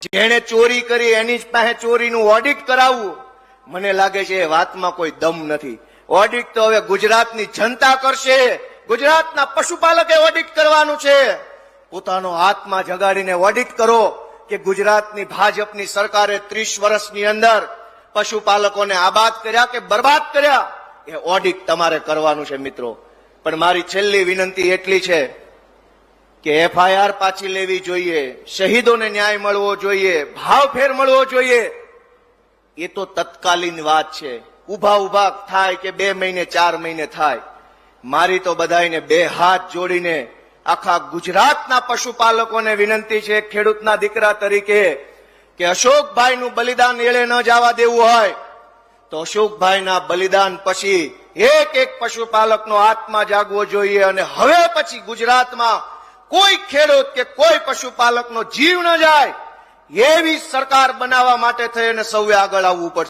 જેણે ચોરી કરી એની જ પાસે ચોરીનું ઓડિટ કરાવવું, મને લાગે છે એ વાતમાં કોઈ દમ નથી. ઓડિટ તો હવે ગુજરાતની જનતા કરશે. ગુજરાતના પશુપાલકે ઓડિટ કરવાનું છે. પોતાનો આત્મા જગાડીને ઓડિટ કરો કે ગુજરાતની ભાજપની સરકારે 30 વર્ષની અંદર પશુપાલકોને આબાદ કર્યા કે બરબાદ કર્યા, એ ઓડિટ તમારે કરવાનું છે મિત્રો. પણ મારી છેલ્લી વિનંતી એટલી છે કે એફઆઈઆર પાછી લેવી જોઈએ, શહીદોને ન્યાય મળવો જોઈએ, ભાવફેર મળવો જોઈએ. એ તો તત્કાલીન વાત છે. ઉભા ઉભા થાય કે 2 મહિને 4 મહિને થાય. મારી તો બધાને 2 હાથ જોડીને આખા ગુજરાતના પશુપાલકોને વિનંતી છે, ખેડૂતના દીકરા તરીકે, કે અશોકભાઈનું બલિદાન એળે ન જવા દેવું હોય તો અશોકભાઈના બલિદાન પછી એક એક પશુપાલકનો આત્મા જાગવો જોઈએ. અને હવે પછી ગુજરાતમાં કોઈ ખેડૂત કે કોઈ પશુપાલકનો જીવ ન જાય એવી સરકાર બનાવવા માટે થઈને સૌએ આગળ આવવું પડશે.